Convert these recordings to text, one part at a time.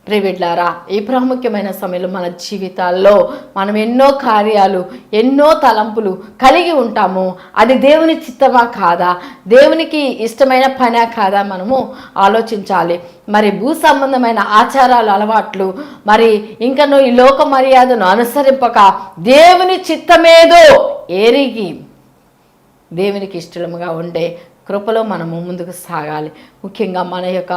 ప్రియబిడ్లారా, ఈ ప్రాముఖ్యమైన సమయంలో మన జీవితాల్లో మనం ఎన్నో కార్యాలు, ఎన్నో తలంపులు కలిగి ఉంటాము. అది దేవుని చిత్తమా కాదా, దేవునికి ఇష్టమైన పనా కాదా మనము ఆలోచించాలి. మరి భూ సంబంధమైన ఆచారాలు, అలవాట్లు, మరి ఇంకనూ ఈ లోక మర్యాదను అనుసరింపక దేవుని చిత్తమేదో ఎరిగి దేవునికి ఇష్టముగా ఉండే కృపలో మనము ముందుకు సాగాలి. ముఖ్యంగా మన యొక్క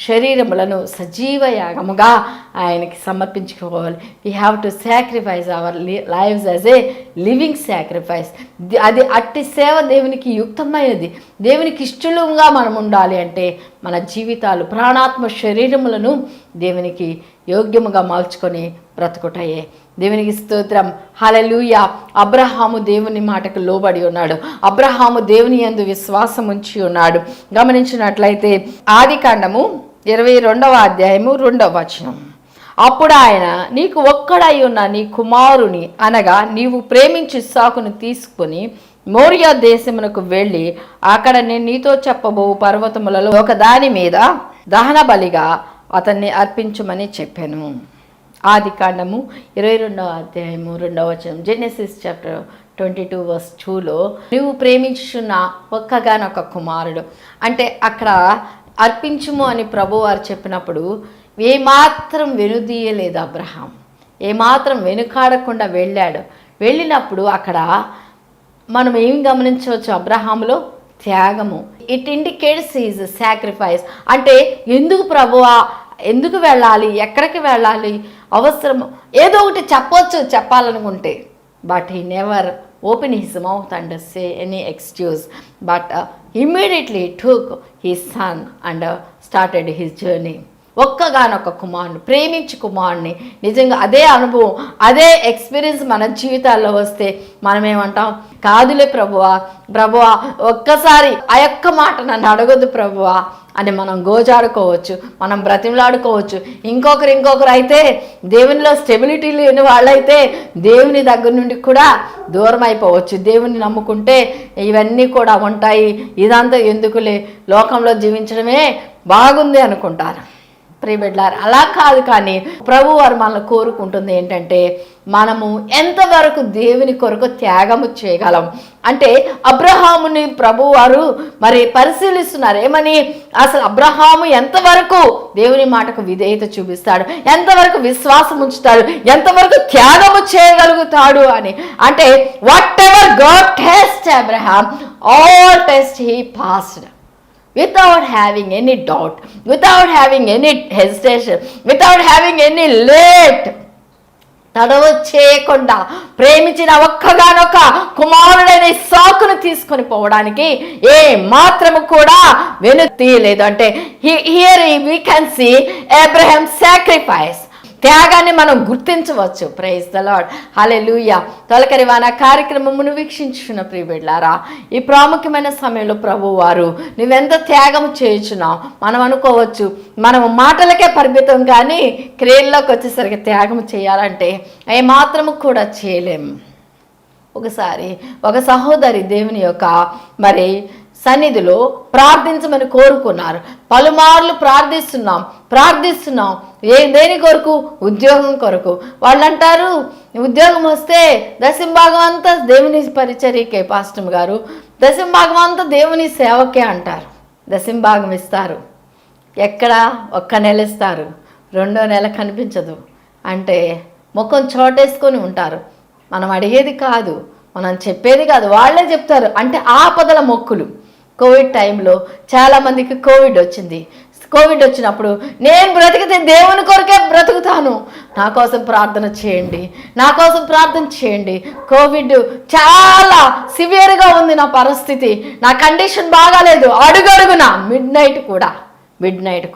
శరీరములను సజీవ యాగముగా ఆయనకి సమర్పించుకోవాలి. We have to sacrifice our lives as a living sacrifice. అది అట్టి సేవ దేవునికి యుక్తమైనది. దేవునికి ఇష్టలుగా మనం ఉండాలి అంటే మన జీవితాలు, ప్రాణాత్మ శరీరములను దేవునికి యోగ్యముగా మార్చుకొని బ్రతుకుటాయే. దేవునికి స్తోత్రం. హల్లెలూయా. అబ్రహాము దేవుని మాటకు లోబడి ఉన్నాడు. అబ్రహాము దేవుని యందు విశ్వాసం ఉంచి ఉన్నాడు. గమనించినట్లయితే ఆదికాండము 22వ అధ్యాయము 2వ వచనం. అప్పుడు ఆయన, నీకు ఒక్కడై ఉన్న నీ కుమారుని అనగా నీవు ప్రేమించి ఇస్సాకును తీసుకుని మోరియా దేశమునకు వెళ్ళి అక్కడ నేను నీతో చెప్పబో పర్వతములలో ఒకదాని మీద దహన బలిగా అతన్ని అర్పించమని చెప్పాను. ఆదికాండము 22వ అధ్యాయము 2వ వచనం. జెనెసిస్ చాప్టర్ 22:2లో నువ్వు ప్రేమించున్న ఒక్కగానొక్క కుమారుడు అంటే అక్కడ అర్పించుము అని ప్రభు వారు చెప్పినప్పుడు ఏమాత్రం వెనుదీయలేదు అబ్రహాం. ఏమాత్రం వెనుకాడకుండా వెళ్ళాడు. వెళ్ళినప్పుడు అక్కడ మనం ఏం గమనించవచ్చు, అబ్రహాములో త్యాగము. It indicates is sacrifice. అంటే ఎందుకు ప్రభువా, ఎందుకు వెళ్ళాలి, ఎక్కడికి వెళ్ళాలి, అవసరం ఏదో ఒకటి చెప్పాలనుకుంటే, but he never open his mouth and say any excuse, but immediately took his son and started his journey. ఒక్కగానొక్క కుమారుని, ప్రేమించి కుమారుని. నిజంగా అదే అనుభవం, అదే ఎక్స్పీరియన్స్ మన జీవితాల్లో వస్తే మనం ఏమంటాం, కాదులే ప్రభువా, ఒక్కసారి ఆ యొక్క మాట నన్ను అడగొద్దు ప్రభువా అని మనం గోజాడుకోవచ్చు, మనం బ్రతిమలాడుకోవచ్చు. ఇంకొకరు అయితే దేవునిలో స్టెబిలిటీ లేని వాళ్ళైతే దేవుని దగ్గర నుండి కూడా దూరం అయిపోవచ్చు. దేవుని నమ్ముకుంటే ఇవన్నీ కూడా ఉంటాయి, ఇదంతా ఎందుకులే, లోకంలో జీవించడమే బాగుంది అనుకుంటారు. ప్రియబిడ్డలారా, అలా కాదు. కానీ ప్రభు వారు మనల్ని కోరుకుంటుంది ఏంటంటే మనము ఎంతవరకు దేవుని కొరకు త్యాగము చేయగలం. అంటే అబ్రహాముని ప్రభు వారు మరి పరిశీలిస్తున్నారు. ఏమని, అసలు అబ్రహాము ఎంతవరకు దేవుని మాటకు విధేయత చూపిస్తాడు, ఎంతవరకు విశ్వాసం ఉంచుతాడు, ఎంతవరకు త్యాగము చేయగలుగుతాడు అని. అంటే what ever God test Abraham, all test he passed without having any doubt, without having any hesitation, without having any late. తడవు చేయకుండా ప్రేమించిన ఒక్కగానొక్క కుమారుడైన ఇస్సాకును తీసుకొని పోవడానికి ఏ మాత్రము కూడా వెనుతీయలేదు. అంటే here we can see Abraham sacrifice. త్యాగాన్ని మనం గుర్తించవచ్చు. Praise the lord. హల్లెలూయా. తొలకరివాన కార్యక్రమమును వీక్షించున్న ప్రియబిడ్డలారా, ఈ ప్రాముఖ్యమైన సమయంలో ప్రభు వారు నువ్వెంత త్యాగం చేయుచున్నావు. మనం అనుకోవచ్చు మనం మాటలకే పరిమితం, కానీ క్రియల్లోకి వచ్చేసరికి త్యాగం చేయాలంటే ఏ మాత్రము కూడా చేయలేము. ఒకసారి ఒక సహోదరి దేవుని యొక్క మరి సన్నిధిలో ప్రార్థించమని కోరుకున్నారు. పలుమార్లు ప్రార్థిస్తున్నాం దేని కొరకు, ఉద్యోగం కొరకు. వాళ్ళు అంటారు, ఉద్యోగం వస్తే దశంభాగం అంతా దేవుని పరిచర్యకే పాస్టర్ గారు, దశంభాగం అంతా దేవుని సేవకే అంటారు. దశంభాగం ఇస్తారు, ఎక్కడ ఒక్క నెల ఇస్తారు, 2వ నెల కనిపించదు. అంటే ముఖం చోటేసుకొని ఉంటారు. మనం అడిగేది కాదు, మనం చెప్పేది కాదు, వాళ్ళే చెప్తారు. అంటే ఆపదల మొక్కులు. కోవిడ్ టైంలో చాలామందికి కోవిడ్ వచ్చింది. కోవిడ్ వచ్చినప్పుడు నేను బ్రతికితే దేవుని కొరకే బ్రతుకుతాను, నా కోసం ప్రార్థన చేయండి. కోవిడ్ చాలా సివియర్గా ఉంది, నా పరిస్థితి, నా కండిషన్ బాగాలేదు. అడుగడుగున మిడ్ నైట్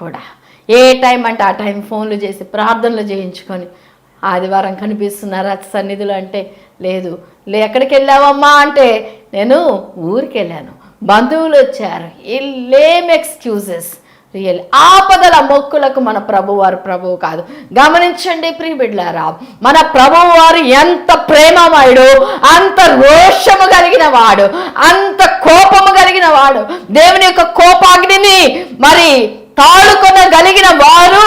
కూడా ఏ టైం అంటే ఆ టైం ఫోన్లు చేసి ప్రార్థనలు చేయించుకొని, ఆదివారం కనిపిస్తున్నారా సన్నిధులు అంటే లేదు, ఎక్కడికి వెళ్ళావమ్మా అంటే నేను ఊరికి వెళ్ళాను, బంధువులు వచ్చారు. Lame excuses. రియల్ ఆపదల మొక్కులకు మన ప్రభువు కాదు. గమనించండి ప్రియబిడ్డలారా, మన ప్రభువారు ఎంత ప్రేమమయుడు, అంత రోషము కలిగిన వాడు, అంత కోపము కలిగిన వాడు. దేవుని యొక్క కోపాగ్నిని మరి తాళుకొనగలిగిన వారు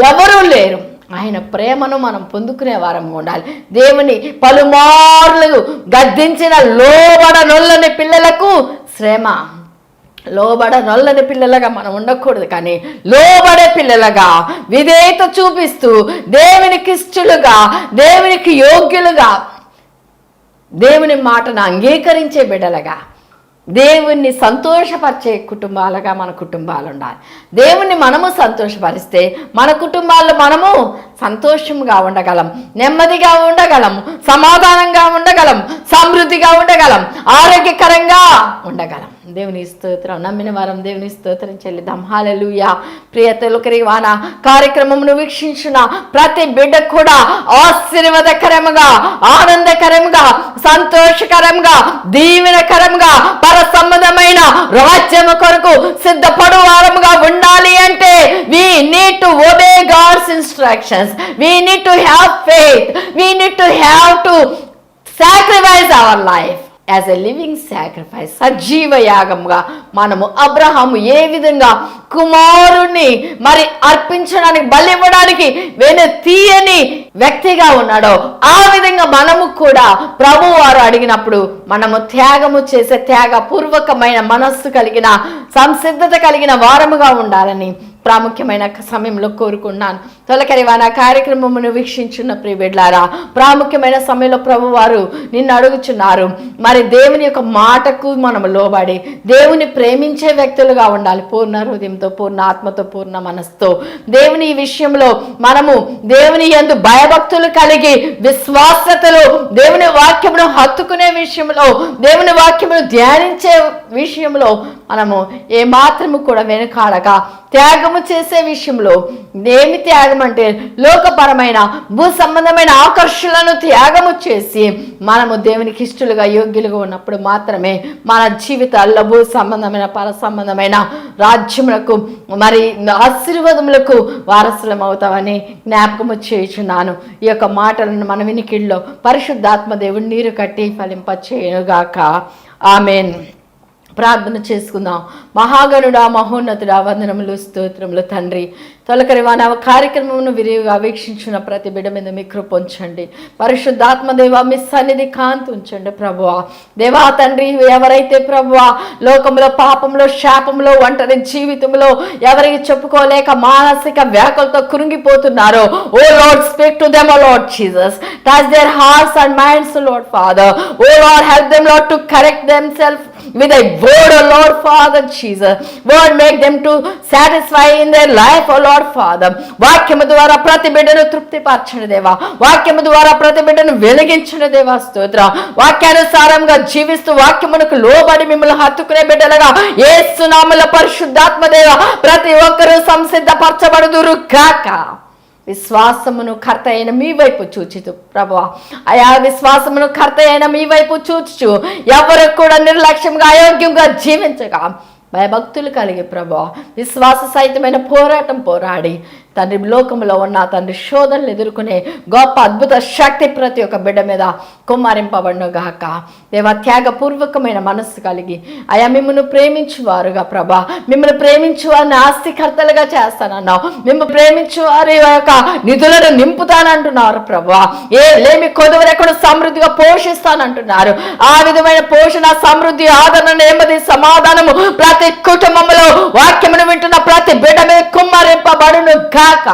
ఎవరూ లేరు. ఆయన ప్రేమను మనం పొందుకునే వారంగా ఉండాలి. దేవుని పలుమార్లు గద్దించిన లోబడనొల్లని పిల్లలకు శ్రమ. లోబడనొల్లని పిల్లలుగా మనం ఉండకూడదు, కానీ లోబడే పిల్లలుగా విధేయత చూపిస్తూ దేవునికి ఇష్టలుగా, దేవునికి యోగ్యులుగా, దేవుని మాటను అంగీకరించే బిడ్డలుగా, దేవుణ్ణి సంతోషపరిచే కుటుంబాలుగా మన కుటుంబాలు ఉండాలి. దేవుణ్ణి మనము సంతోషపరిస్తే మన కుటుంబాల్లో మనము సంతోషంగా ఉండగలం, నెమ్మదిగా ఉండగలం, సమాధానంగా ఉండగలం, సమృద్ధిగా ఉండగలం, ఆరోగ్యకరంగా ఉండగలం. దేవుని స్తోత్రం. నమ్మిన వారం దేవుని స్తోత్రం చెల్లిద్దాం. హల్లెలూయా. ప్రియ తొలకరి వాన కార్యక్రమమును వీక్షించిన ప్రతి బిడ్డ కూడా ఆశీర్వాదకరంగా, ఆనందకరంగా, సంతోషకరంగా, దీవెనకరంగా పర సంబంధమైన రాజ్యము కొరకు సిద్ధపడు వారముగా ఉండాలి అంటే we need to obey God's instructions. We need to have faith. We need to have to sacrifice our life as a living sacrifice. సజీవ యాగంగా మనము అబ్రహాము ఏ విధంగా కుమారుణ్ణి మరి అర్పించడానికి, బలి ఇవ్వడానికి తీయని వ్యక్తిగా ఉన్నాడో ఆ విధంగా మనము కూడా ప్రభు వారు అడిగినప్పుడు మనము త్యాగము చేసే త్యాగపూర్వకమైన మనస్సు కలిగిన, సంసిద్ధత కలిగిన వారముగా ఉండాలని ప్రాముఖ్యమైన సమయంలో కోరుకున్నాను. తొలకరి వాన కార్యక్రమమును వీక్షించున్న ప్రియబిడ్లారా, ప్రాముఖ్యమైన సమయంలో ప్రభు వారు నిన్ను అడుగుచున్నారు. మరి దేవుని యొక్క మాటకు మనము లోబడి దేవుని ప్రేమించే వ్యక్తులుగా ఉండాలి. పూర్ణ హృదయంతో, పూర్ణ ఆత్మతో, పూర్ణ మనస్సుతో దేవుని ఈ విషయంలో మనము దేవుని యందు భయభక్తులు కలిగి, విశ్వాసతలో దేవుని వాక్యమును హత్తుకునే విషయంలో, దేవుని వాక్యమును ధ్యానించే విషయంలో మనము ఏ మాత్రము కూడా వెనుకాడక త్యాగము చేసే విషయంలో, ఏమి త్యాగం అంటే లోకపరమైన భూ సంబంధమైన ఆకర్షణలను త్యాగము చేసి మనము దేవునికి ఇష్టలుగా, యోగ్యులుగా ఉన్నప్పుడు మాత్రమే మన జీవితాల్లో భూ సంబంధమైన, పర సంబంధమైన రాజ్యములకు మరి ఆశీర్వాదములకు వారసులం అవుతామని జ్ఞాపకము చేయుచున్నాను. ఈ యొక్క మాటలను మన వినికిడిలో పరిశుద్ధాత్మ దేవుడు నీరు కట్టి ఫలింప చేయనుగాక. ఆమెన్. ప్రార్థన చేసుకుందాం. మహాగణుడా, మహోన్నతుడా, వందనములు, స్తోత్రములు తండ్రి. తొలకరి వాన కార్యక్రమమును విరివిగా వీక్షించిన ప్రతి బిడ్డ మీద మీ కృప ఉంచండి. పరిశుద్ధాత్మ దేవా, మీ సన్నిధి కాంతి ఉంచండి ప్రభువా. దేవా తండ్రి, ఎవరైతే ప్రభువా లోకంలో, పాపంలో, శాపంలో, ఒంటరి జీవితంలో ఎవరికి చెప్పుకోలేక మానసిక వ్యాకులతో కృంగిపోతున్నారో, O lord, speak to them, O lord Jesus. Touch their hearts and minds, lord father. O lord, help them, lord, to correct themself with a word, O Lord Father Jesus. Word, make them to satisfy in their life, O Lord Father. వాక్యము ద్వారా ప్రతి బిడ్డను తృప్తిపరచండి దేవా. వాక్యము ద్వారా ప్రతి బిడ్డను వెలిగించండి దేవా. స్తోత్రం. వాక్యానుసారంగా జీవిస్తూ వాక్యమునకు లోబడి మిమ్మల్ని హత్తుకునే బిడ్డలుగా యేసు నామములో పరిశుద్ధాత్మ దేవా ప్రతి ఒక్కరూ సంసిద్ధపరచబడుదురు గాక. విశ్వాసమును కర్త అయిన మీ వైపు చూచుచు ప్రభువా, అయా విశ్వాసమును కర్త అయిన మీ వైపు చూచుచు ఎవరు కూడా నిర్లక్ష్యంగా, అయోగ్యంగా జీవించగా భయభక్తులు కలిగి ప్రభువా విశ్వాస సహితమైన పోరాటం పోరాడి తండ్రి లోకంలో ఉన్న తండ్రి శోధనలు ఎదుర్కొనే గొప్ప అద్భుత శక్తి ప్రతి ఒక్క బిడ్డ మీద కుమ్మరింపబడును గాక. దేవా, త్యాగపూర్వకమైన మనస్సు కలిగి అయా మిమ్మల్ని ప్రేమించువారుగా ప్రభా, మిమ్మల్ని ప్రేమించు వారిని ఆస్తికర్తలుగా చేస్తానన్నావు. మిమ్మల్ని ప్రేమించు వారి యొక్క నిధులను నింపుతానంటున్నారు ప్రభా. ఏ లేమి కొదువరెక్కడ సమృద్ధిగా పోషిస్తానంటున్నారు. ఆ విధమైన పోషణ, సమృద్ధి, ఆదరణ, నెమ్మది, సమాధానము ప్రతి కుటుంబంలో వాక్యమును వింటున్న ప్రతి బిడ్డ మీద కుమ్మరింపబడును గాక.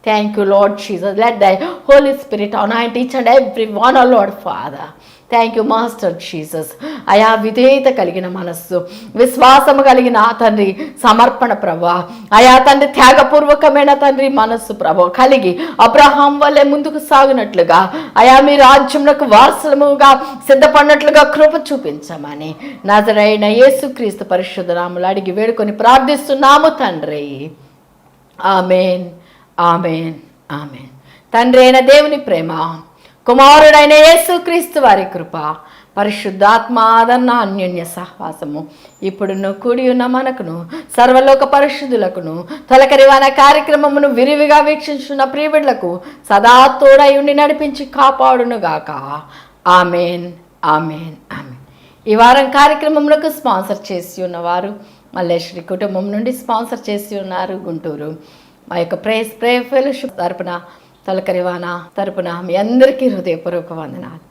Thank you, Lord Jesus. Let thy Holy Spirit anoint each and every one, O Lord Father. Thank you master Jesus. అయా విధేయత కలిగిన మనస్సు, విశ్వాసము కలిగిన తండ్రి సమర్పణ ప్రభా, అయా తండ్రి త్యాగపూర్వకమైన తండ్రి మనస్సు ప్రభా కలిగి అబ్రహాం వల్లే ముందుకు సాగినట్లుగా అయా మీ రాజ్యమునకు వారసులముగా సిద్ధపడినట్లుగా కృప చూపించమని నజరైన యేసుక్రీస్తు పరిశుద్ధ నామములో అడిగి వేడుకొని ప్రార్థిస్తున్నాము తండ్రి. Amen, amen, amen. తండ్రి అయిన దేవుని ప్రేమ, కుమారుడైన యేసుక్రీస్తు వారి కృప, పరిశుద్ధాత్మ ఆదరణ, అన్యోన్య సహవాసము ఇప్పుడును కూడి ఉన్న మనకును సర్వలోక పరిశుద్ధులకును తొలకరి వాన కార్యక్రమమును విరివిగా వీక్షించున్న ప్రియబిడ్లకు సదా తోడై ఉండి నడిపించి కాపాడునుగాక. Amen, amen, amen. ఈ వారం కార్యక్రమములకు స్పాన్సర్ చేసి ఉన్నవారు మల్లేశ్వరి కుటుంబం నుండి స్పాన్సర్ చేసి ఉన్నారు గుంటూరు. మా యొక్క ప్రే ఫెలోషిప్ తరపున, తొలకరివాన తరపున మీ అందరికీ హృదయపూర్వక వందనాలు.